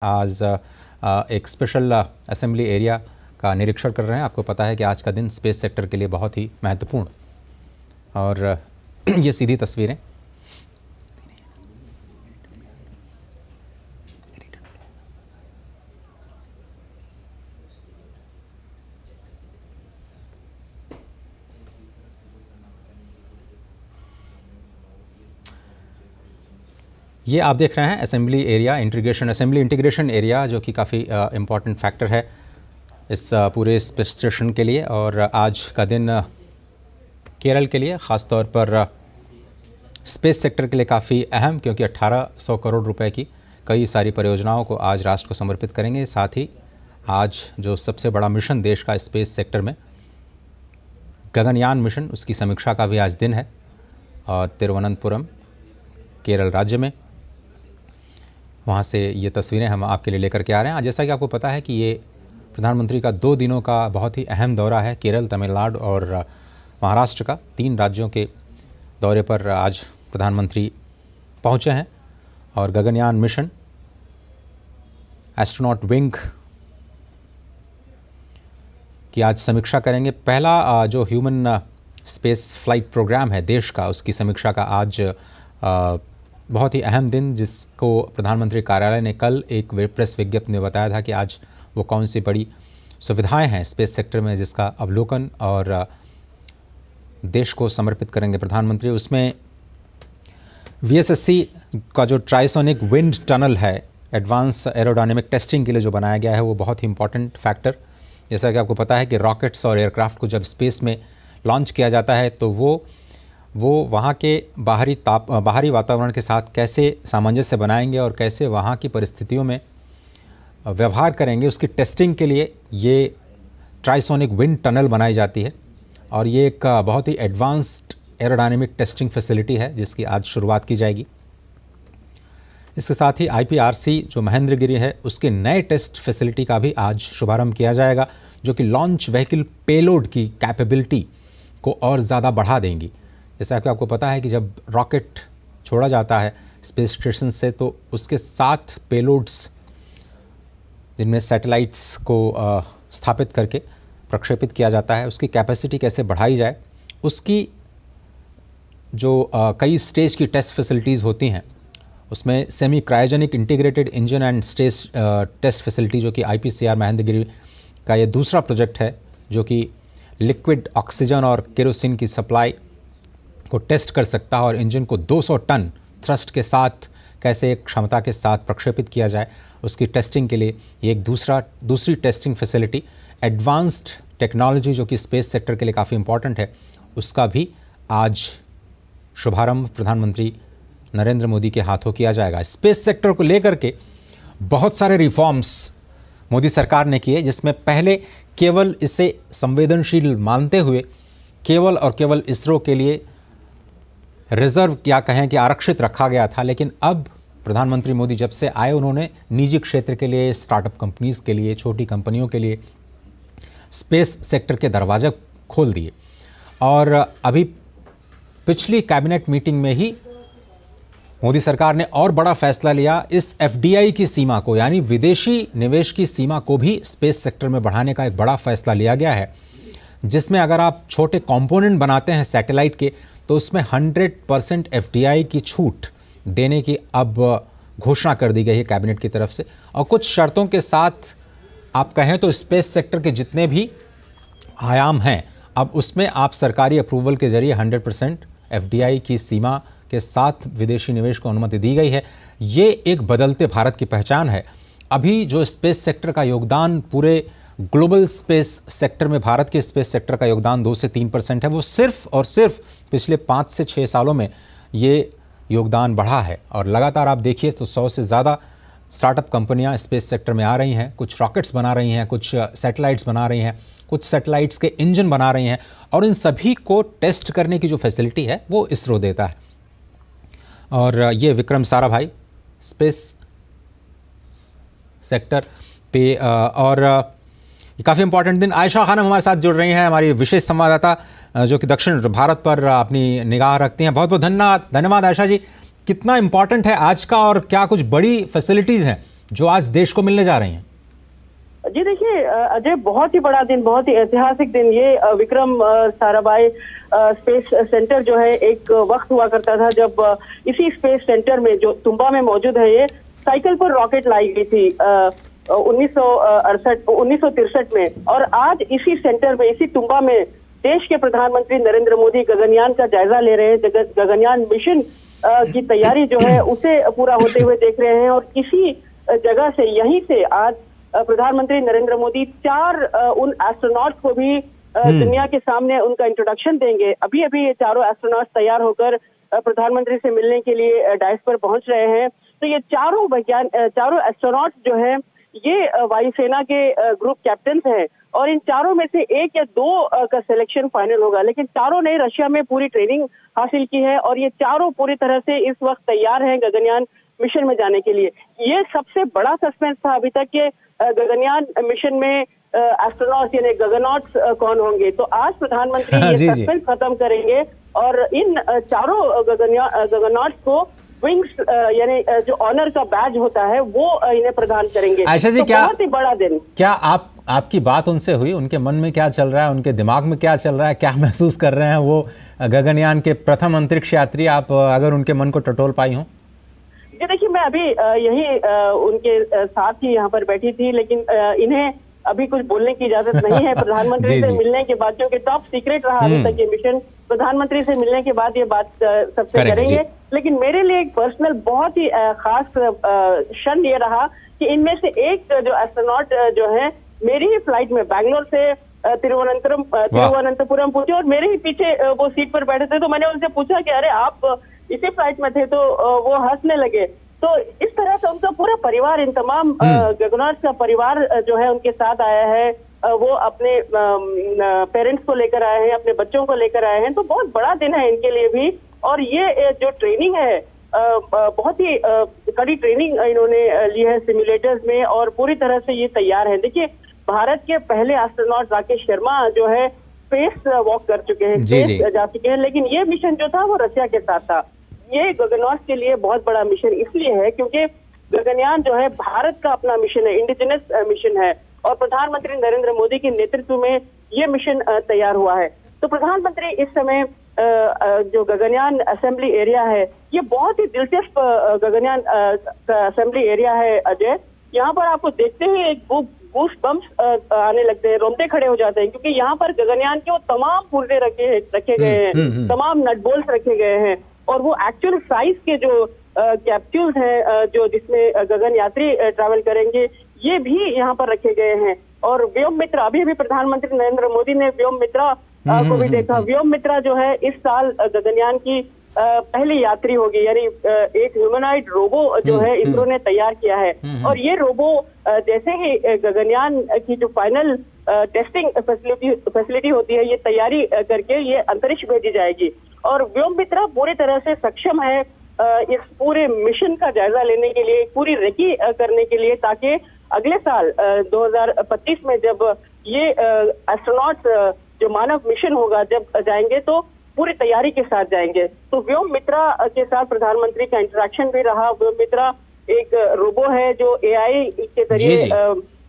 आज एक special assembly area का निरीक्षण कर रहे हैं। आपको पता है कि आज का दिन स्पेस सेक्टर के लिए बहुत ही महत्वपूर्ण और ये सीधी तस्वीरें ये आप देख रहे हैं assembly area assembly integration area, जो कि काफ़ी इम्पॉर्टेंट फैक्टर है इस पूरे स्पेस स्टेशन के लिए। और आज का दिन केरल के लिए ख़ास तौर पर स्पेस सेक्टर के लिए काफ़ी अहम, क्योंकि 1800 करोड़ रुपए की कई सारी परियोजनाओं को आज राष्ट्र को समर्पित करेंगे। साथ ही आज जो सबसे बड़ा मिशन देश का स्पेस सेक्टर में गगनयान मिशन, उसकी समीक्षा का भी आज दिन है। और तिरुवनंतपुरम केरल राज्य में, वहाँ से ये तस्वीरें हम आपके लिए लेकर के आ रहे हैं। जैसा कि आपको पता है कि ये प्रधानमंत्री का 2 दिनों का बहुत ही अहम दौरा है। केरल, तमिलनाडु और महाराष्ट्र का 3 राज्यों के दौरे पर आज प्रधानमंत्री पहुँचे हैं और गगनयान मिशन, एस्ट्रोनॉट विंग की आज समीक्षा करेंगे। पहला जो ह्यूमन स्पेस फ्लाइट प्रोग्राम है देश का, उसकी समीक्षा का आज बहुत ही अहम दिन, जिसको प्रधानमंत्री कार्यालय ने कल एक प्रेस विज्ञप्ति में बताया था कि आज वो कौन सी बड़ी सुविधाएं हैं स्पेस सेक्टर में, जिसका अवलोकन और देश को समर्पित करेंगे प्रधानमंत्री। उसमें वीएसएससी का जो ट्राइसोनिक विंड टनल है, एडवांस एरोडायनेमिक टेस्टिंग के लिए जो बनाया गया है, वो बहुत ही इंपॉर्टेंट फैक्टर। जैसा कि आपको पता है कि रॉकेट्स और एयरक्राफ्ट को जब स्पेस में लॉन्च किया जाता है तो वो वहाँ के बाहरी वातावरण के साथ कैसे सामंजस्य बनाएंगे और कैसे वहाँ की परिस्थितियों में व्यवहार करेंगे, उसकी टेस्टिंग के लिए ये ट्राइसोनिक विंड टनल बनाई जाती है। और ये एक बहुत ही एडवांस्ड एरोडायनेमिक टेस्टिंग फैसिलिटी है, जिसकी आज शुरुआत की जाएगी। इसके साथ ही आईपीआरसी जो महेंद्रगिरी है, उसके नए टेस्ट फैसिलिटी का भी आज शुभारंभ किया जाएगा, जो कि लॉन्च व्हीकल पेलोड की कैपेबिलिटी को और ज़्यादा बढ़ा देंगी। जैसा कि आपको पता है कि जब रॉकेट छोड़ा जाता है स्पेस स्टेशन से, तो उसके साथ पेलोड्स, जिनमें सैटेलाइट्स को स्थापित करके प्रक्षेपित किया जाता है, उसकी कैपेसिटी कैसे बढ़ाई जाए, उसकी जो कई स्टेज की टेस्ट फैसिलिटीज़ होती हैं, उसमें semi cryogenic integrated engine and stage test facility, जो कि आईपीसीआर महेंद्रगिरी का ये दूसरा प्रोजेक्ट है, जो कि लिक्विड ऑक्सीजन और केरोसिन की सप्लाई को टेस्ट कर सकता है और इंजन को 200 टन थ्रस्ट के साथ कैसे एक क्षमता के साथ प्रक्षेपित किया जाए, उसकी टेस्टिंग के लिए ये एक दूसरी टेस्टिंग फैसिलिटी, एडवांस्ड टेक्नोलॉजी, जो कि स्पेस सेक्टर के लिए काफ़ी इंपॉर्टेंट है, उसका भी आज शुभारंभ प्रधानमंत्री नरेंद्र मोदी के हाथों किया जाएगा। स्पेस सेक्टर को लेकर के बहुत सारे रिफॉर्म्स मोदी सरकार ने किए, जिसमें पहले केवल इसे संवेदनशील मानते हुए केवल और केवल इसरो के लिए रिजर्व, क्या कहें कि आरक्षित रखा गया था। लेकिन अब प्रधानमंत्री मोदी जब से आए, उन्होंने निजी क्षेत्र के लिए, स्टार्टअप कंपनीज़ के लिए, छोटी कंपनियों के लिए स्पेस सेक्टर के दरवाजे खोल दिए। और अभी पिछली कैबिनेट मीटिंग में ही मोदी सरकार ने और बड़ा फैसला लिया, इस एफडीआई की सीमा को, यानी विदेशी निवेश की सीमा को भी स्पेस सेक्टर में बढ़ाने का एक बड़ा फैसला लिया गया है, जिसमें अगर आप छोटे कंपोनेंट बनाते हैं सैटेलाइट के, तो उसमें 100% एफडीआई की छूट देने की अब घोषणा कर दी गई है कैबिनेट की तरफ से। और कुछ शर्तों के साथ आप कहें तो स्पेस सेक्टर के जितने भी आयाम हैं, अब उसमें आप सरकारी अप्रूवल के जरिए 100% एफडीआई की सीमा के साथ विदेशी निवेश को अनुमति दी गई है। ये एक बदलते भारत की पहचान है। अभी जो स्पेस सेक्टर का योगदान पूरे ग्लोबल स्पेस सेक्टर में, भारत के स्पेस सेक्टर का योगदान 2 से 3% है, वो सिर्फ और सिर्फ पिछले 5 से 6 सालों में ये योगदान बढ़ा है। और लगातार आप देखिए तो 100 से ज़्यादा स्टार्टअप कंपनियां स्पेस सेक्टर में आ रही हैं, कुछ रॉकेट्स बना रही हैं, कुछ सैटेलाइट्स बना रही हैं, कुछ सैटेलाइट्स के इंजन बना रही हैं, और इन सभी को टेस्ट करने की जो फैसिलिटी है वो इसरो देता है। और ये विक्रम साराभाई स्पेस सेक्टर पे और काफ़ी इंपॉर्टेंट दिन। आयशा खानम हमारे साथ जुड़ रही हैं, हमारी विशेष संवाददाता, जो कि दक्षिण भारत पर अपनी निगाह रखती हैं। बहुत बहुत धन्यवाद आयशा जी। कितना इंपॉर्टेंट है आज का, और क्या कुछ बड़ी फैसिलिटीज़ हैं जो आज देश को मिलने जा रही हैं? जी देखिए अजय, बहुत ही बड़ा दिन, बहुत ही ऐतिहासिक दिन। ये विक्रम साराभाई स्पेस सेंटर जो है, एक वक्त हुआ करता था जब इसी स्पेस सेंटर में, जो तुम्बा में मौजूद है, ये साइकिल पर रॉकेट लाई गई थी 1963 में। और आज इसी सेंटर में, इसी तुम्बा में देश के प्रधानमंत्री नरेंद्र मोदी गगनयान का जायजा ले रहे हैं। गगनयान मिशन की तैयारी जो है उसे पूरा होते हुए देख रहे हैं। और इसी जगह से, यहीं से आज प्रधानमंत्री नरेंद्र मोदी 4 उन एस्ट्रोनॉट्स को भी दुनिया के सामने उनका इंट्रोडक्शन देंगे। अभी अभी ये चारों एस्ट्रोनॉट्स तैयार होकर प्रधानमंत्री से मिलने के लिए डायस पर पहुंच रहे हैं। तो ये चारों एस्ट्रोनॉट्स जो है, ये वायुसेना के ग्रुप कैप्टन हैं। और इन चारों में से 1 या 2 का सिलेक्शन फाइनल होगा। लेकिन चारों ने रशिया में पूरी ट्रेनिंग हासिल की है और ये चारों पूरी तरह से इस वक्त तैयार हैं गगनयान मिशन में जाने के लिए। ये सबसे बड़ा सस्पेंस था अभी तक के गगनयान मिशन में एस्ट्रोनॉट्स यानी गगनॉट्स कौन होंगे। तो आज प्रधानमंत्री ये सस्पेंस खत्म करेंगे और इन चारों गगनॉट्स को विंग्स यानी जो ऑनर का बैज होता है वो इन्हें प्रदान करेंगे। आयशा जी, तो क्या बहुत ही बड़ा दिन। क्या आपकी बात उनसे हुई? उनके मन में क्या चल रहा है, उनके दिमाग में क्या चल रहा है, क्या महसूस कर रहे हैं वो गगनयान के प्रथम अंतरिक्ष यात्री? आप अगर उनके मन को टटोल पाई हो? जी देखिए, मैं अभी यही उनके साथ ही यहाँ पर बैठी थी, लेकिन इन्हें अभी कुछ बोलने की इजाजत नहीं है। प्रधानमंत्री से मिलने के बाद, क्योंकि टॉप सीक्रेट रहा अभी तक ये मिशन, प्रधानमंत्री से मिलने के बाद ये बात सबसे करेंगे। लेकिन मेरे लिए एक पर्सनल बहुत ही खास क्षण ये रहा कि इनमें से एक जो एस्ट्रोनॉट जो है, मेरी ही फ्लाइट में बैंगलोर से तिरुवनंतपुरम पहुंचे और मेरे ही पीछे वो सीट पर बैठे थे। तो मैंने उनसे पूछा कि अरे आप इसी फ्लाइट में थे? तो वो हंसने लगे। तो इस तरह से उनका पूरा परिवार, इन तमाम गगनॉट्स का परिवार जो है उनके साथ आया है। वो अपने पेरेंट्स को लेकर आए हैं, अपने बच्चों को लेकर आए हैं। तो बहुत बड़ा दिन है इनके लिए भी। और ये जो ट्रेनिंग है, बहुत ही कड़ी ट्रेनिंग इन्होंने ली है सिमुलेटर्स में और पूरी तरह से ये तैयार है। देखिए, भारत के पहले एस्ट्रोनॉट राकेश शर्मा जो है स्पेस वॉक कर चुके हैं, स्पेस जा चुके हैं। लेकिन ये मिशन जो था वो रशिया के साथ था। ये गगनॉट्स के लिए बहुत बड़ा मिशन इसलिए है क्योंकि गगनयान जो है भारत का अपना मिशन है, इंडिजिनस मिशन है। और प्रधानमंत्री नरेंद्र मोदी के नेतृत्व में ये मिशन तैयार हुआ है। तो प्रधानमंत्री इस समय जो गगनयान असेंबली एरिया है, ये बहुत ही दिलचस्प गगनयान असेंबली एरिया है अजय। यहाँ पर आपको देखते हुए एक बूस्ट बम्स आने लगते हैं, रोंगटे खड़े हो जाते हैं, क्योंकि यहाँ पर गगनयान के वो तमाम पुर्जे रखे गए हैं, तमाम नट बोल्ट रखे गए हैं। और वो एक्चुअल साइज के जो कैप्सूल्स हैं जो जिसमें गगन यात्री ट्रैवल करेंगे, ये भी यहाँ पर रखे गए हैं। और व्योम मित्रा, अभी प्रधानमंत्री नरेंद्र मोदी ने व्योम मित्रा को भी देखा। व्योम मित्रा जो है इस साल गगनयान की पहली यात्री होगी, यानी एक ह्यूमनॉइड रोबो जो है इसरो ने तैयार किया है। और ये रोबो जैसे ही गगनयान की जो फाइनल टेस्टिंग फैसिलिटी होती है, ये तैयारी करके ये अंतरिक्ष भेजी जाएगी। और व्योम मित्रा पूरी तरह से सक्षम है इस पूरे मिशन का जायजा लेने के लिए, पूरी रेकी करने के लिए, ताकि अगले साल 2025 में जब ये एस्ट्रोनॉट्स जो मानव मिशन होगा जब जाएंगे तो पूरी तैयारी के साथ जाएंगे। तो व्योम मित्रा के साथ प्रधानमंत्री का इंटरेक्शन भी रहा। व्योम मित्रा एक रोबो है जो एआई के जरिए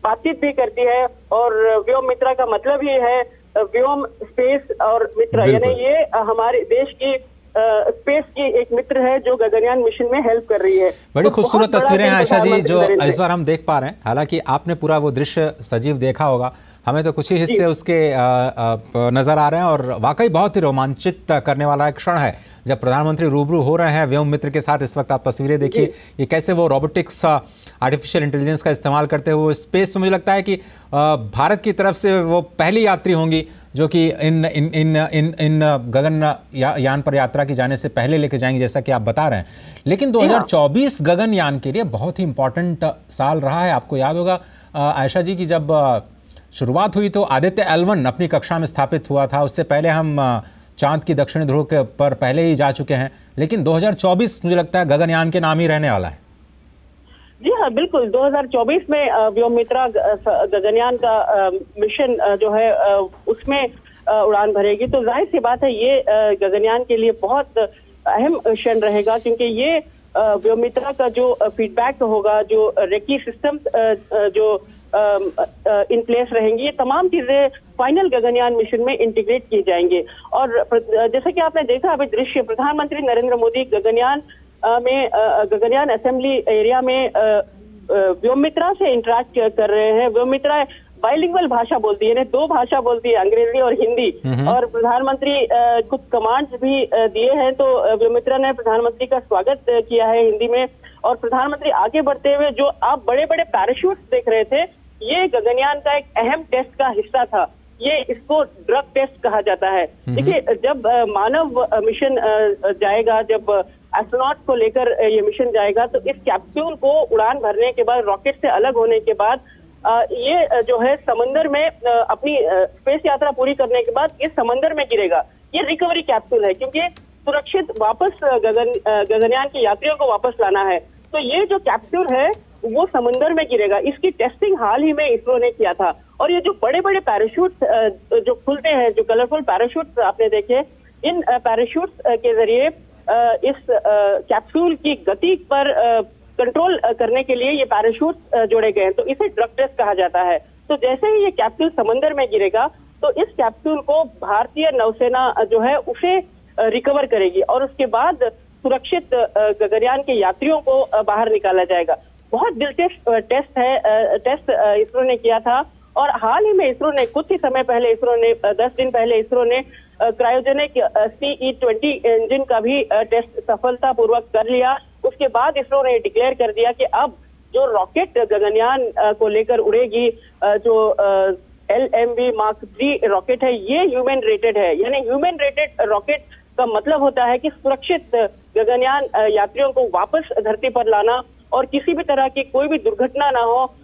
बातचीत भी करती है। और व्योम मित्रा का मतलब ही है व्योम, स्पेस और मित्र, यानी ये हमारे देश की स्पेस की एक मित्र है जो गगनयान मिशन में हेल्प कर रही है। बड़ी खूबसूरत तस्वीरें हैं आयशा जी जो इस बार हम देख पा रहे हैं। हालांकि आपने पूरा वो दृश्य सजीव देखा होगा, हमें तो कुछ ही हिस्से उसके नजर आ रहे हैं। और वाकई बहुत ही रोमांचित करने वाला एक क्षण है जब प्रधानमंत्री रूबरू हो रहे हैं व्योम मित्र के साथ। इस वक्त आप तस्वीरें देखिए, ये कैसे वो रोबोटिक्स, आर्टिफिशियल इंटेलिजेंस का इस्तेमाल करते हुए स्पेस में, मुझे लगता है कि भारत की तरफ से वो पहली यात्री होंगी जो कि इन गगन यान पर यात्रा की जाने से पहले लेके जाएंगे, जैसा कि आप बता रहे हैं। लेकिन 2024 गगनयान के लिए बहुत ही इंपॉर्टेंट साल रहा है। आपको याद होगा आयशा जी की जब शुरुआत हुई तो आदित्य L1 अपनी कक्षा में स्थापित हुआ था। उससे पहले हम चांद की दक्षिणी ध्रुव के पर पहले ही जा चुके हैं। लेकिन 2024 मुझे लगता है गगनयान के नाम ही रहने वाला है। जी हाँ, बिल्कुल। 2024 में व्योम मित्रा गगनयान का मिशन जो है उसमें उड़ान भरेगी। तो जाहिर सी बात है ये गगनयान के लिए बहुत अहम क्षण रहेगा, क्योंकि ये व्योमित्रा का जो फीडबैक होगा, जो रेकी सिस्टम जो इन प्लेस रहेंगी, ये तमाम चीजें फाइनल गगनयान मिशन में इंटीग्रेट की जाएंगे। और जैसे कि आपने देखा अभी दृश्य, प्रधानमंत्री नरेंद्र मोदी गगनयान असेंबली एरिया में व्योमित्रा से इंटरेक्ट कर रहे हैं। व्योमित्रा बाइलिंगुअल भाषा बोलती है, दो भाषा बोलती है, अंग्रेजी और हिंदी। और प्रधानमंत्री कुछ कमांड्स भी दिए हैं, तो व्योमित्रा ने प्रधानमंत्री का स्वागत किया है हिंदी में। और प्रधानमंत्री आगे बढ़ते हुए, जो आप बड़े बड़े पैराशूट्स देख रहे थे, ये गगनयान का एक अहम टेस्ट का हिस्सा था। ये इसको ड्रग टेस्ट कहा जाता है। देखिए, जब मानव मिशन जाएगा, जब एस्ट्रोनॉट को लेकर ये मिशन जाएगा, तो इस कैप्सूल को उड़ान भरने के बाद, रॉकेट से अलग होने के बाद, ये जो है समंदर में अपनी स्पेस यात्रा पूरी करने के बाद ये समंदर में गिरेगा। ये रिकवरी कैप्सूल है, क्योंकि सुरक्षित वापस गगनयान के यात्रियों को वापस लाना है। तो ये जो कैप्सूल है वो समंदर में गिरेगा। इसकी टेस्टिंग हाल ही में इसरो ने किया था। और ये जो बड़े बड़े पैराशूट जो खुलते हैं, जो कलरफुल पैराशूट आपने देखे, इन पैराशूट के जरिए इस कैप्सूल की गति पर कंट्रोल करने के लिए ये पैराशूट जोड़े गए हैं। तो इसे ड्रग टेस्ट कहा जाता है। तो जैसे ही ये कैप्सूल समंदर में गिरेगा, तो इस कैप्सूल को भारतीय नौसेना जो है उसे रिकवर करेगी और उसके बाद सुरक्षित गगनयान के यात्रियों को बाहर निकाला जाएगा। बहुत दिलचस्प टेस्ट इसरो ने किया था। और हाल ही में इसरो ने कुछ ही समय पहले 10 दिन पहले इसरो ने क्रायोजेनिक CE-20 इंजन का भी टेस्ट सफलतापूर्वक कर लिया। उसके बाद इसरो ने डिक्लेयर कर दिया कि अब जो रॉकेट गगनयान को लेकर उड़ेगी, जो LMV Mark 3 रॉकेट है, ये ह्यूमन रेटेड है। यानी ह्यूमन रेटेड रॉकेट का मतलब होता है कि सुरक्षित गगनयान यात्रियों को वापस धरती पर लाना और किसी भी तरह की कोई भी दुर्घटना ना हो,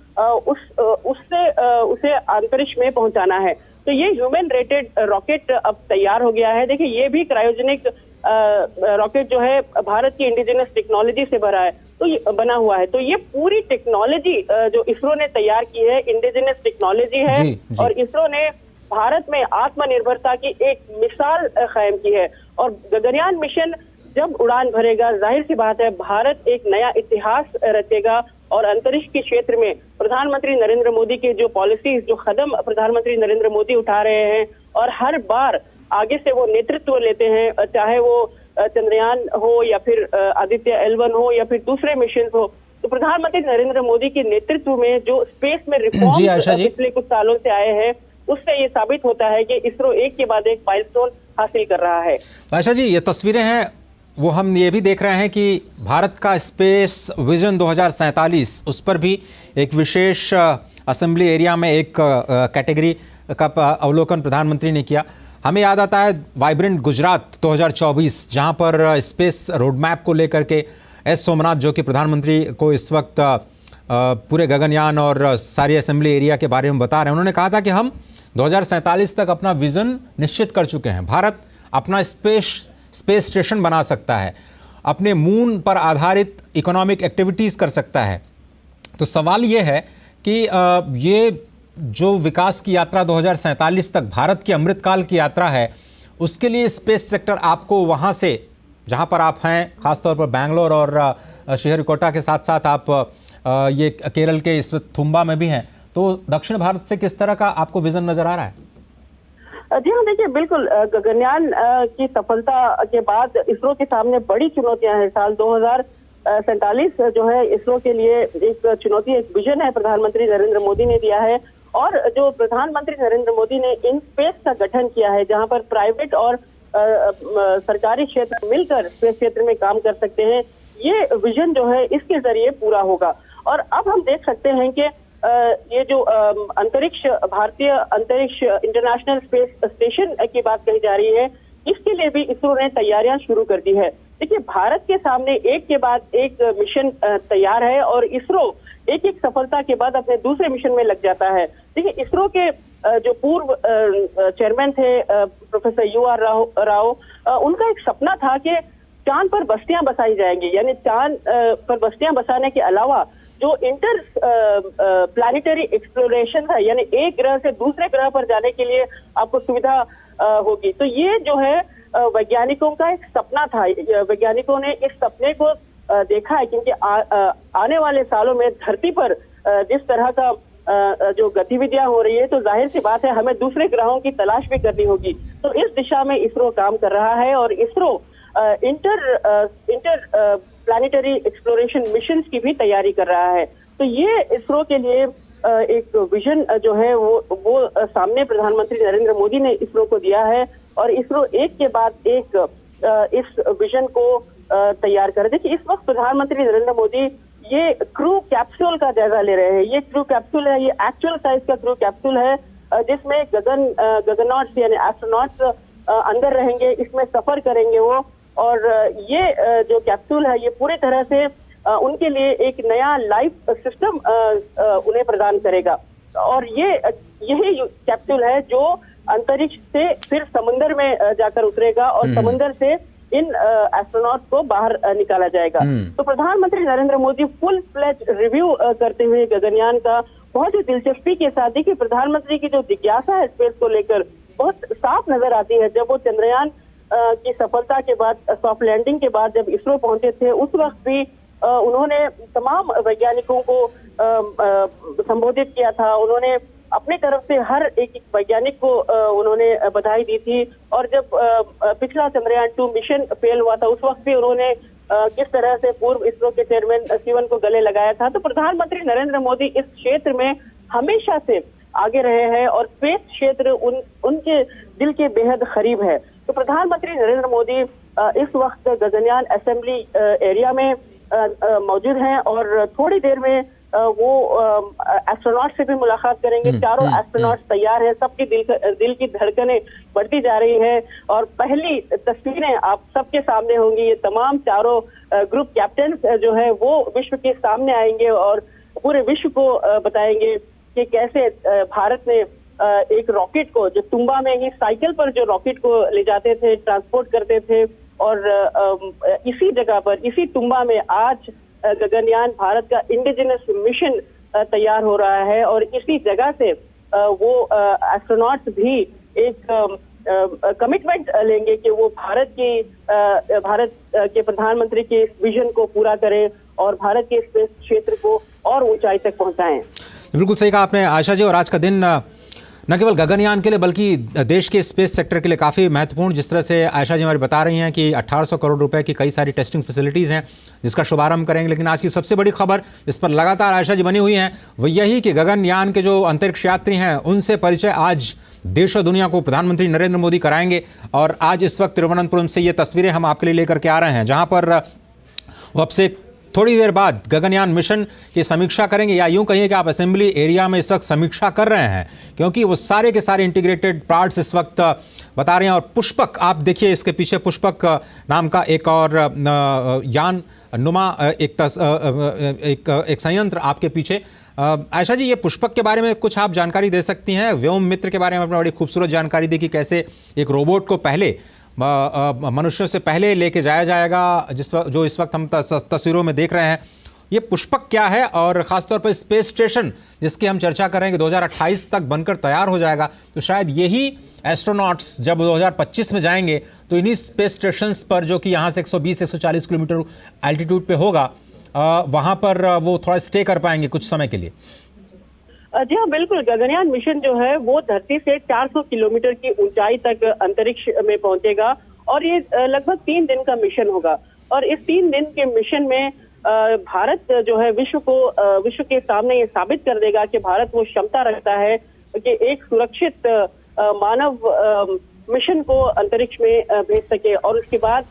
उसे अंतरिक्ष में पहुंचाना है। तो ये ह्यूमन रेटेड रॉकेट अब तैयार हो गया है। देखिए, ये भी क्रायोजेनिक रॉकेट जो है भारत की इंडिजिनस टेक्नोलॉजी से बना हुआ है। तो ये पूरी टेक्नोलॉजी जो इसरो ने तैयार की है, इंडिजिनस टेक्नोलॉजी है। जी। और इसरो ने भारत में आत्मनिर्भरता की एक मिसाल कायम की है। और गगनयान मिशन जब उड़ान भरेगा, जाहिर सी बात है भारत एक नया इतिहास रचेगा। और अंतरिक्ष के क्षेत्र में प्रधानमंत्री नरेंद्र मोदी के जो पॉलिसीज, जो कदम प्रधानमंत्री नरेंद्र मोदी उठा रहे हैं, और हर बार आगे से वो नेतृत्व लेते हैं, चाहे वो चंद्रयान हो या फिर आदित्य L1 हो या फिर दूसरे मिशन हो, तो प्रधानमंत्री नरेंद्र मोदी के नेतृत्व में जो स्पेस में रिफॉर्म पिछले कुछ सालों से आए हैं, उससे ये साबित होता है कि इसरो एक के बाद एक माइलस्टोन हासिल कर रहा है। आशा जी, ये तस्वीरें हैं, वो हम ये भी देख रहे हैं कि भारत का स्पेस विजन 2047, उस पर भी एक विशेष असेंबली एरिया में एक कैटेगरी का अवलोकन प्रधानमंत्री ने किया। हमें याद आता है वाइब्रेंट गुजरात 2024, जहां पर स्पेस रोडमैप को लेकर के एस सोमनाथ, जो कि प्रधानमंत्री को इस वक्त पूरे गगनयान और सारी असेंबली एरिया के बारे में बता रहे हैं, उन्होंने कहा था कि हम 2047 तक अपना विजन निश्चित कर चुके हैं। भारत अपना स्पेस स्टेशन बना सकता है, अपने मून पर आधारित इकोनॉमिक एक्टिविटीज़ कर सकता है। तो सवाल ये है कि ये जो विकास की यात्रा 2047 तक भारत की अमृतकाल की यात्रा है, उसके लिए स्पेस सेक्टर आपको वहाँ से, जहाँ पर आप हैं, ख़ासतौर पर बैंगलोर और श्रीहरिकोटा के साथ साथ आप ये केरल के इस थुम्बा में भी हैं, तो दक्षिण भारत से किस तरह का आपको विज़न नज़र आ रहा है? जी हाँ, देखिए, बिल्कुल गगनयान की सफलता के बाद इसरो के सामने बड़ी चुनौतियां हैं। साल 2047 जो है इसरो के लिए एक चुनौती, एक विजन है प्रधानमंत्री नरेंद्र मोदी ने दिया है। और जो प्रधानमंत्री नरेंद्र मोदी ने इन स्पेस का गठन किया है, जहां पर प्राइवेट और सरकारी क्षेत्र मिलकर स्पेस क्षेत्र में काम कर सकते हैं, ये विजन जो है इसके जरिए पूरा होगा। और अब हम देख सकते हैं कि ये जो भारतीय अंतरिक्ष इंटरनेशनल स्पेस स्टेशन की बात कही जा रही है, इसके लिए भी इसरो ने तैयारियां शुरू कर दी है। देखिए, भारत के सामने एक के बाद एक मिशन तैयार है और इसरो एक एक सफलता के बाद अपने दूसरे मिशन में लग जाता है। देखिए, इसरो के जो पूर्व चेयरमैन थे प्रोफेसर UR राव, उनका एक सपना था कि चांद पर बस्तियां बसाई जाएंगी। यानी चांद पर बस्तियां बसाने के अलावा जो इंटर प्लानिटरी एक्सप्लोरेशन है, यानी एक ग्रह से दूसरे ग्रह पर जाने के लिए आपको सुविधा होगी। तो ये जो है वैज्ञानिकों का एक सपना था। वैज्ञानिकों ने इस सपने को देखा है, क्योंकि आने वाले सालों में धरती पर जिस तरह का जो गतिविधियां हो रही है, तो जाहिर सी बात है हमें दूसरे ग्रहों की तलाश भी करनी होगी। तो इस दिशा में इसरो काम कर रहा है और ISRO inter planetary exploration mission की भी तैयारी कर रहा है। तो ये इसरो के लिए एक विजन जो है वो सामने प्रधानमंत्री नरेंद्र मोदी ने इसरो को दिया है और इसरो एक के बाद एक इस विजन को तैयार कर। देखिए, इस वक्त प्रधानमंत्री नरेंद्र मोदी ये क्रू कैप्सूल का जायजा ले रहे हैं। ये क्रू कैप्सूल है, ये एक्चुअल साइज का क्रू कैप्सूल है जिसमें गगननॉट्स यानी एस्ट्रोनॉट्स अंदर रहेंगे, इसमें सफर करेंगे वो। और ये जो कैप्सूल है ये पूरी तरह से उनके लिए एक नया लाइफ सिस्टम उन्हें प्रदान करेगा। और यही कैप्सूल है जो अंतरिक्ष से फिर समुद्र में जाकर उतरेगा और समुद्र से इन एस्ट्रोनॉट को बाहर निकाला जाएगा। तो प्रधानमंत्री Narendra Modi full fledge review करते हुए गगनयान का बहुत ही दिलचस्पी के साथ, देखिए प्रधानमंत्री की जो जिज्ञासा है स्पेस को लेकर बहुत साफ नजर आती है। जब वो चंद्रयान की सफलता के बाद, सॉफ्ट लैंडिंग के बाद जब इसरो पहुंचे थे, उस वक्त भी उन्होंने तमाम वैज्ञानिकों को संबोधित किया था। उन्होंने अपनी तरफ से हर एक वैज्ञानिक को उन्होंने बधाई दी थी। और जब पिछला चंद्रयान 2 मिशन फेल हुआ था, उस वक्त भी उन्होंने किस तरह से पूर्व इसरो के चेयरमैन शिवन को गले लगाया था। तो प्रधानमंत्री नरेंद्र मोदी इस क्षेत्र में हमेशा से आगे रहे हैं और स्पेस क्षेत्र उनके दिल के बेहद करीब है। तो प्रधानमंत्री नरेंद्र मोदी इस वक्त गगनयान असेंबली एरिया में मौजूद हैं और थोड़ी देर में वो एस्ट्रोनॉट से भी मुलाकात करेंगे। चारों एस्ट्रोनॉट तैयार है, सबके दिल की धड़कनें बढ़ती जा रही है और पहली तस्वीरें आप सबके सामने होंगी। ये तमाम चारों ग्रुप कैप्टन जो है वो विश्व के सामने आएंगे और पूरे विश्व को बताएंगे कि कैसे भारत ने एक रॉकेट को, जो तुम्बा में ही साइकिल पर जो रॉकेट को ले जाते थे, ट्रांसपोर्ट करते थे, और इसी जगह पर, इसी तुम्बा में आज गगनयान भारत का इंडिजिनस मिशन तैयार हो रहा है। और इसी जगह से वो एस्ट्रोनॉट्स भी एक कमिटमेंट लेंगे कि वो भारत के प्रधानमंत्री के इस विजन को पूरा करें और भारत के स्पेस क्षेत्र को और ऊंचाई तक पहुंचाएं। बिल्कुल सही कहा आपने आयशा जी। और आज का दिन न केवल गगनयान के लिए बल्कि देश के स्पेस सेक्टर के लिए काफ़ी महत्वपूर्ण, जिस तरह से आयशा जी हमारी बता रही हैं कि 1800 करोड़ रुपए की कई सारी टेस्टिंग फैसिलिटीज़ हैं जिसका शुभारंभ करेंगे। लेकिन आज की सबसे बड़ी खबर, इस पर लगातार आयशा जी बनी हुई हैं, वो यही कि गगनयान के जो अंतरिक्ष यात्री हैं उनसे परिचय आज देश और दुनिया को प्रधानमंत्री नरेंद्र मोदी कराएंगे। और आज इस वक्त तिरुवनंतपुरम से ये तस्वीरें हम आपके लिए लेकर के आ रहे हैं, जहाँ पर वो अब से थोड़ी देर बाद गगनयान मिशन की समीक्षा करेंगे, या यूं कहिए कि आप असेंबली एरिया में इस वक्त समीक्षा कर रहे हैं, क्योंकि वो सारे के सारे इंटीग्रेटेड पार्ट्स इस वक्त बता रहे हैं। और पुष्पक, आप देखिए इसके पीछे पुष्पक नाम का एक और यान नुमा एक संयंत्र आपके पीछे। आयशा जी, ये पुष्पक के बारे में कुछ आप जानकारी दे सकती हैं? व्योम मित्र के बारे में आपने बड़ी खूबसूरत जानकारी दी कि कैसे एक रोबोट को पहले मनुष्यों से पहले लेके जाया जाएगा, जो इस वक्त हम तस्वीरों में देख रहे हैं। ये पुष्पक क्या है, और ख़ासतौर पर स्पेस स्टेशन जिसकी हम चर्चा कर रहे हैं कि 2028 तक बनकर तैयार हो जाएगा, तो शायद यही एस्ट्रोनॉट्स जब 2025 में जाएंगे तो इन्हीं स्पेस स्टेशंस पर, जो कि यहाँ से 120-140 किलोमीटर एल्टीट्यूड पे होगा, वहाँ पर वो थोड़ा स्टे कर पाएंगे कुछ समय के लिए। जी हाँ, बिल्कुल। गगनयान मिशन जो है वो धरती से 400 किलोमीटर की ऊंचाई तक अंतरिक्ष में पहुंचेगा और ये लगभग 3 दिन का मिशन होगा। और इस 3 दिन के मिशन में भारत जो है विश्व के सामने ये साबित कर देगा कि भारत वो क्षमता रखता है कि एक सुरक्षित मानव मिशन को अंतरिक्ष में भेज सके। और उसके बाद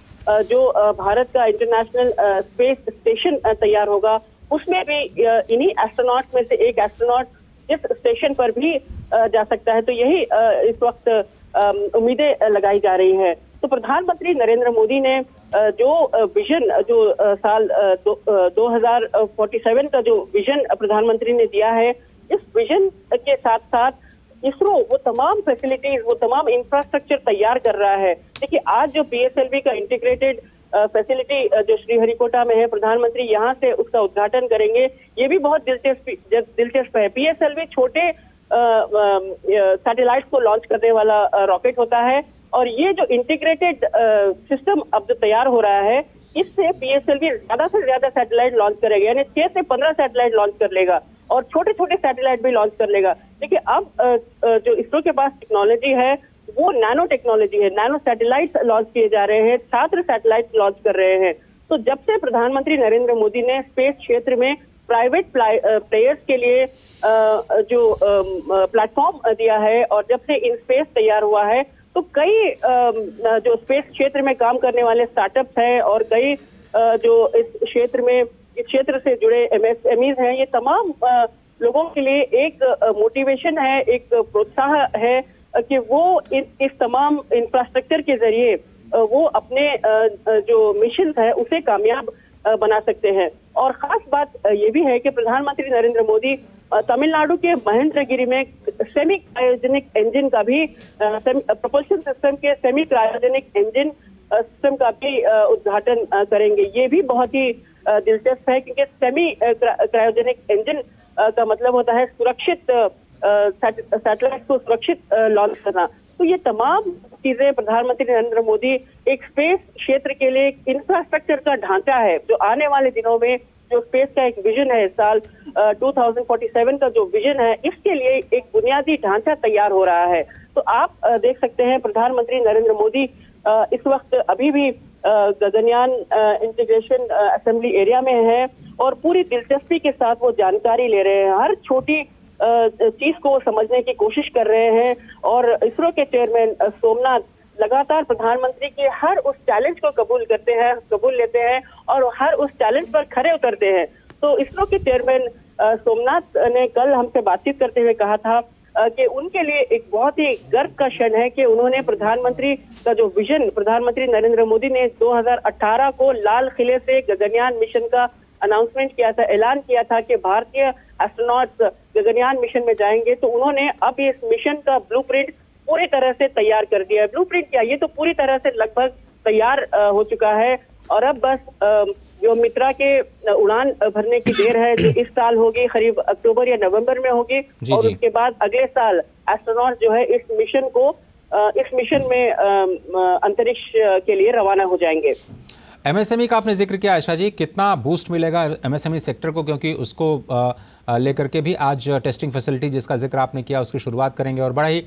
जो भारत का इंटरनेशनल स्पेस स्टेशन तैयार होगा, उसमें भी इन्हीं एस्ट्रोनॉट में से एक एस्ट्रोनॉट इस स्टेशन पर भी जा सकता है। तो यही इस वक्त उम्मीदें लगाई जा रही हैं। तो प्रधानमंत्री नरेंद्र मोदी ने जो विजन, जो साल 2047 का जो विजन प्रधानमंत्री ने दिया है, इस विजन के साथ साथ इसरो वो तमाम फैसिलिटीज, वो तमाम इंफ्रास्ट्रक्चर तैयार कर रहा है। देखिए, आज जो PSLV का इंटीग्रेटेड फैसिलिटी जो श्रीहरिकोटा में है, प्रधानमंत्री यहाँ से उसका उद्घाटन करेंगे। ये भी बहुत दिलचस्प है। PSLV छोटे सैटेलाइट्स को लॉन्च करने वाला रॉकेट होता है, और ये जो इंटीग्रेटेड सिस्टम अब जो तैयार हो रहा है, इससे पीएसएलवी ज्यादा से ज्यादा सैटेलाइट लॉन्च करेगा, यानी 6 से 15 सैटेलाइट लॉन्च कर लेगा और छोटे छोटे सैटेलाइट भी लॉन्च कर लेगा। देखिए अब जो इसरो के पास टेक्नोलॉजी है वो नैनो टेक्नोलॉजी है, नैनो सैटेलाइट लॉन्च किए जा रहे हैं, छात्र सैटेलाइट लॉन्च कर रहे हैं। तो जब से प्रधानमंत्री नरेंद्र मोदी ने स्पेस क्षेत्र में प्राइवेट प्लेयर्स के लिए जो प्लेटफॉर्म दिया है और जब से इन स्पेस तैयार हुआ है तो कई जो स्पेस क्षेत्र में काम करने वाले स्टार्टअप्स हैं और कई जो इस क्षेत्र से जुड़े एमएसएमईज हैं, ये तमाम लोगों के लिए एक मोटिवेशन है, एक प्रोत्साहन है कि वो इस तमाम इंफ्रास्ट्रक्चर के जरिए वो अपने जो मिशन है उसे कामयाब बना सकते हैं। और खास बात ये भी है कि प्रधानमंत्री नरेंद्र मोदी तमिलनाडु के महेंद्रगिरी में सेमी क्रायोजेनिक इंजन का भी प्रोपल्शन सिस्टम के सेमी क्रायोजेनिक इंजन सिस्टम का भी उद्घाटन करेंगे। ये भी बहुत ही दिलचस्प है क्योंकि सेमी क्रायोजेनिक इंजन का मतलब होता है सुरक्षित सैटेलाइट को सुरक्षित लॉन्च करना। तो ये तमाम चीजें प्रधानमंत्री नरेंद्र मोदी एक स्पेस क्षेत्र के लिए एक इंफ्रास्ट्रक्चर का ढांचा है जो आने वाले दिनों में जो स्पेस का एक विजन है, साल 2047 का जो विजन है, इसके लिए एक बुनियादी ढांचा तैयार हो रहा है। तो आप देख सकते हैं प्रधानमंत्री नरेंद्र मोदी इस वक्त अभी भी गगनयान इंटीग्रेशन असेंबली एरिया में है और पूरी दिलचस्पी के साथ वो जानकारी ले रहे हैं, हर छोटी चीज को समझने की कोशिश कर रहे हैं। और इसरो के चेयरमैन सोमनाथ लगातार प्रधानमंत्री के हर उस चैलेंज को कबूल लेते हैं और हर उस चैलेंज पर खरे उतरते हैं। तो इसरो के चेयरमैन सोमनाथ ने कल हमसे बातचीत करते हुए कहा था कि उनके लिए एक बहुत ही गर्व का क्षण है कि उन्होंने प्रधानमंत्री का जो विजन प्रधानमंत्री नरेंद्र मोदी ने 2018 को लाल किले से गगनयान मिशन का अनाउंसमेंट किया था, ऐलान किया था कि भारतीय एस्ट्रोनॉट्स गगनयान मिशन में जाएंगे। तो उन्होंने अब इस मिशन का ब्लूप्रिंट पूरी तरह से तैयार कर दिया है। ब्लूप्रिंट क्या, ये तो पूरी तरह से लगभग तैयार हो चुका है और अब बस जो मित्रा के उड़ान भरने की देर है जो इस साल होगी, करीब अक्टूबर या नवंबर में होगी और उसके बाद अगले साल एस्ट्रोनॉट जो है इस मिशन में अंतरिक्ष के लिए रवाना हो जाएंगे। एमएसएमई का आपने जिक्र किया आशा जी, कितना बूस्ट मिलेगा एमएसएमई सेक्टर को, क्योंकि उसको लेकर के भी आज टेस्टिंग फैसिलिटी जिसका जिक्र आपने किया उसकी शुरुआत करेंगे और बड़ा ही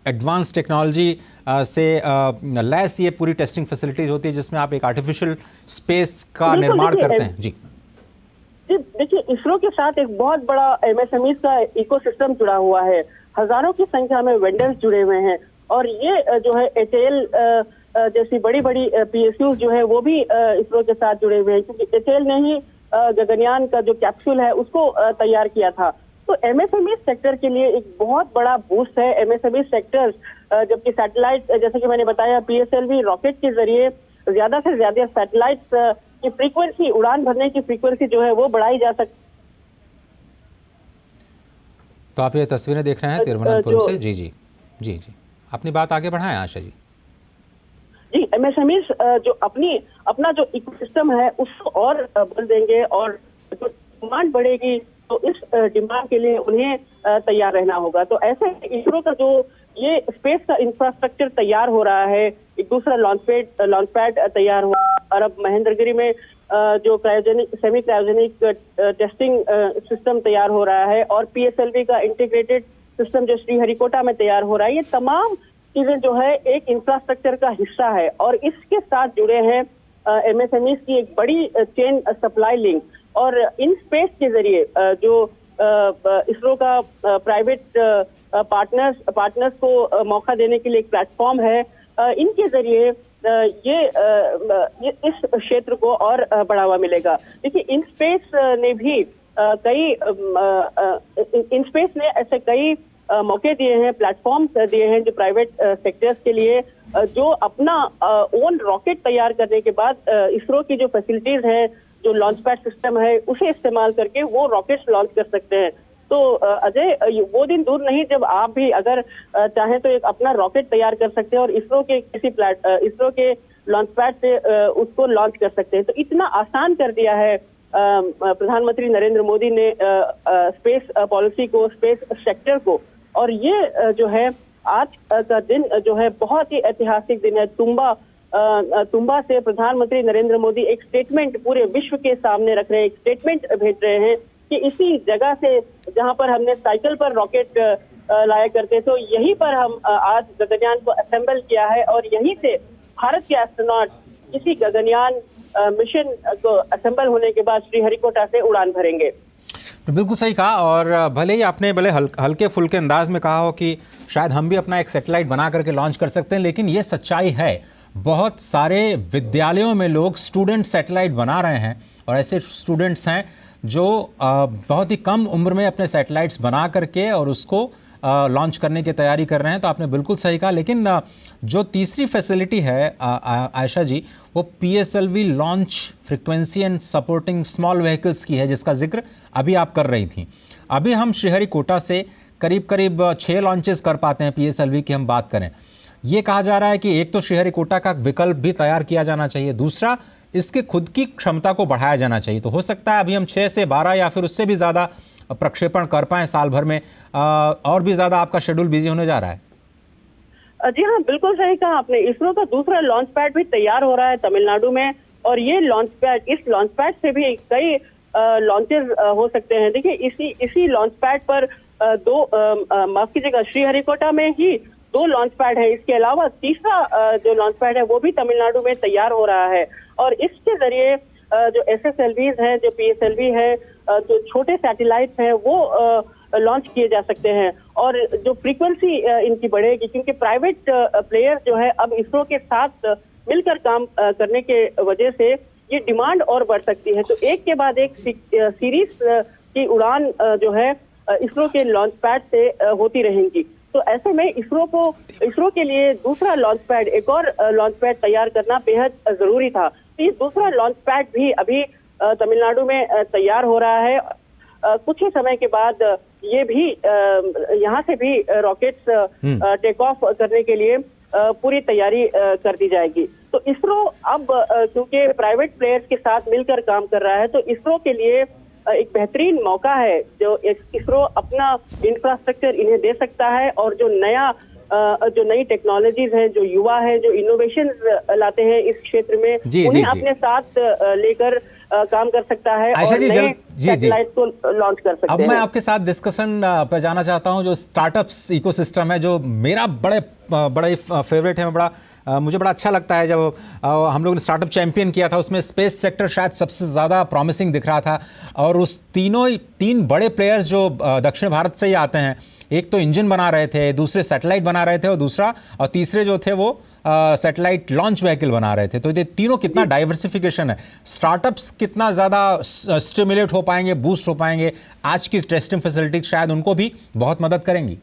एडवांस टेक्नोलॉजी से लैस ये पूरी टेस्टिंग फैसिलिटीज होती है जिसमें आप एक आर्टिफिशियल स्पेस का निर्माण करते हैं। जी देखिए, इसरो के साथ एक बहुत बड़ा एमएसएमई का इकोसिस्टम जुड़ा हुआ है, हजारों की संख्या में वेंडर्स जुड़े हुए हैं और ये जो है एचएएल जैसी बड़ी बड़ी पीएसयू जो है वो भी इसरो के साथ जुड़े हुए हैं क्योंकि एचएएल ने ही गगनयान का जो कैप्सूल है उसको तैयार किया था। तो एमएसएमई सेक्टर के लिए एक बहुत बड़ा बूस्ट है। एमएसएमई सेक्टर जबकि सैटेलाइट जैसे कि मैंने बताया पीएसएलवी रॉकेट के जरिए ज्यादा से ज्यादा सैटेलाइट्स की फ्रीक्वेंसी, उड़ान भरने की फ्रीक्वेंसी जो है वो बढ़ाई जा सकती। तो आप ये तस्वीरें देख रहे हैं तिरुवनंतपुरम से। जी जी जी जी अपनी बात आगे बढ़ाएं आशा जी। जी, एमएसएमई जो अपना जो इकोसिस्टम है उसको और बल देंगे और जो डिमांड बढ़ेगी तो इस डिमांड के लिए उन्हें तैयार रहना होगा। तो ऐसे इसरो का जो ये स्पेस का इंफ्रास्ट्रक्चर तैयार हो रहा है, एक दूसरा लॉन्च पैड तैयार हुआ और अब महेंद्रगिरी में जो सेमी क्रायोजेनिक टेस्टिंग सिस्टम तैयार हो रहा है और पीएसएलवी का इंटीग्रेटेड सिस्टम जो श्रीहरिकोटा में तैयार हो रहा है। ये तमाम चीजें जो है एक इंफ्रास्ट्रक्चर का हिस्सा है और इसके साथ जुड़े हैं एमएसएमई की एक बड़ी चेन सप्लाई लिंक और इन स्पेस के जरिए जो इसरो का प्राइवेट पार्टनर्स को मौका देने के लिए एक प्लेटफॉर्म है, इनके जरिए ये इस क्षेत्र को और बढ़ावा मिलेगा। देखिए, इन स्पेस ने ऐसे कई मौके दिए हैं, प्लेटफॉर्म्स दिए हैं जो प्राइवेट सेक्टर्स के लिए जो अपना ओन रॉकेट तैयार करने के बाद इसरो की जो फैसिलिटीज हैं, जो लॉन्च पैड सिस्टम है उसे इस्तेमाल करके वो रॉकेट्स लॉन्च कर सकते हैं। तो अजय, वो दिन दूर नहीं जब आप भी अगर चाहें तो एक अपना रॉकेट तैयार कर सकते हैं और इसरो के लॉन्च पैड से उसको लॉन्च कर सकते हैं। तो इतना आसान कर दिया है प्रधानमंत्री नरेंद्र मोदी ने स्पेस पॉलिसी को, स्पेस सेक्टर को। और ये जो है आज का दिन जो है बहुत ही ऐतिहासिक दिन है। तुम्बा तुम्बा से प्रधानमंत्री नरेंद्र मोदी एक स्टेटमेंट पूरे विश्व के सामने रख रहे हैं, एक स्टेटमेंट भेज रहे हैं कि इसी जगह से जहां पर हमने साइकिल पर रॉकेट लाया करते तो यहीं पर हम आज गगनयान को असेंबल किया है और यहीं से भारत के एस्ट्रोनॉट इसी गगनयान मिशन को असेंबल होने के बाद श्रीहरिकोटा से उड़ान भरेंगे। बिल्कुल सही कहा। और भले ही आपने हल्के फुल्के अंदाज में कहा हो कि शायद हम भी अपना एक सैटेलाइट बना करके लॉन्च कर सकते हैं, लेकिन ये सच्चाई है, बहुत सारे विद्यालयों में लोग स्टूडेंट सैटेलाइट बना रहे हैं और ऐसे स्टूडेंट्स हैं जो बहुत ही कम उम्र में अपने सैटेलाइट्स बना करके और उसको लॉन्च करने की तैयारी कर रहे हैं। तो आपने बिल्कुल सही कहा। लेकिन जो तीसरी फैसिलिटी है आयशा जी, वो PSLV launch frequency and supporting small vehicles की है, जिसका जिक्र अभी आप कर रही थी। अभी हम श्रीहरिकोटा से करीब करीब 6 लॉन्चेस कर पाते हैं PSLV की हम बात करें। ये कहा जा रहा है कि एक तो श्रीहरिकोटा का विकल्प भी तैयार किया जाना चाहिए, दूसरा इसके खुद की क्षमता को बढ़ाया जाना चाहिए। तो हो सकता है अभी हम 6 से 12 या फिर उससे भी ज़्यादा प्रक्षेपण कर पाएं साल भर में, और भी ज़्यादा आपका शेड्यूल बिजी होने जा रहा है। जी हाँ, बिल्कुल सही कहा आपने। इसरो का दूसरा लॉन्च पैड भी तैयार हो रहा है तमिलनाडु में और ये लॉन्च पैड, इस लॉन्च पैड से भी कई लॉन्चेस हो सकते हैं। देखिए इसी लॉन्च पैड पर माफ कीजिएगा, श्रीहरिकोटा में ही 2 लॉन्च पैड है। इसके अलावा तीसरा जो लॉन्च पैड है वो भी तमिलनाडु में तैयार हो रहा है और इसके जरिए जो SSLVs है, जो PSLV है, जो छोटे सैटेलाइट्स हैं वो लॉन्च किए जा सकते हैं और जो फ्रीक्वेंसी इनकी बढ़ेगी, क्योंकि प्राइवेट प्लेयर जो है अब इसरो के साथ मिलकर काम करने के वजह से ये डिमांड और बढ़ सकती है। तो एक के बाद एक सीरीज की उड़ान जो है इसरो के लॉन्च पैड से होती रहेंगी। तो ऐसे में इसरो के लिए दूसरा लॉन्च पैड, एक और लॉन्च पैड तैयार करना बेहद जरूरी था। तो ये दूसरा लॉन्च पैड भी अभी तमिलनाडु में तैयार हो रहा है। कुछ ही समय के बाद ये भी यहाँ से भी रॉकेट्स टेक ऑफ करने के लिए पूरी तैयारी कर दी जाएगी। तो इसरो अब क्योंकि प्राइवेट प्लेयर्स के साथ मिलकर काम कर रहा है, तो इसरो के लिए एक बेहतरीन मौका है जो इसरो अपना इंफ्रास्ट्रक्चर इन्हें दे सकता है और जो नई टेक्नोलॉजीज है, जो युवा है, जो इनोवेशन लाते हैं इस क्षेत्र में, उन्हें अपने साथ लेकर काम कर सकता है और नए सैटेलाइट को लॉन्च कर सकते हैं। अब मैं आपके साथ डिस्कशन पर जाना चाहता हूं, जो स्टार्टअप्स इकोसिस्टम है, जो मेरा बड़े फेवरेट है, मुझे बड़ा अच्छा लगता है। जब हम लोग ने स्टार्टअप चैंपियन किया था, उसमें स्पेस सेक्टर शायद सबसे ज़्यादा प्रॉमिसिंग दिख रहा था और उस तीन बड़े प्लेयर्स जो दक्षिण भारत से ही आते हैं, एक तो इंजन बना रहे थे, दूसरे सैटेलाइट बना रहे थे और तीसरे जो थे वो सैटेलाइट लॉन्च व्हीकल बना रहे थे। तो ये तीनों कितना डाइवर्सिफिकेशन है, स्टार्टअप्स कितना ज़्यादा स्टिमुलेट हो पाएंगे, बूस्ट हो पाएंगे, आज की टेस्टिंग फैसिलिटी शायद उनको भी बहुत मदद करेंगी।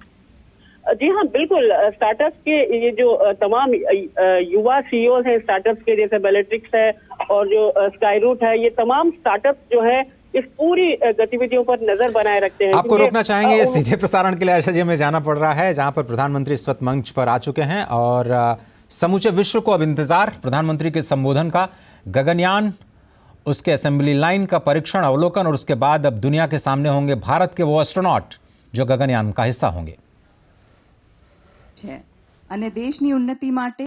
जी हाँ, बिल्कुल। स्टार्टअप्स के ये जो तमाम युवा CEOs हैं स्टार्टअप्स के, जैसे बेलेट्रिक्स है और जो स्काईरूट है, ये तमाम स्टार्टअप्स जो है इस पूरी गतिविधियों पर नजर बनाए रखते हैं। आपको रोकना चाहेंगे, सीधे प्रसारण के लिए आयशा जी में जाना पड़ रहा है, जहां पर प्रधानमंत्री इस वक्त मंच पर आ चुके हैं और समूचे विश्व को अब इंतजार प्रधानमंत्री के संबोधन का, गगनयान, उसके असेंबली लाइन का परीक्षण, अवलोकन और उसके बाद अब दुनिया के सामने होंगे भारत के वो एस्ट्रोनॉट जो गगनयान का हिस्सा होंगे। અને દેશની ઉન્નતિ માટે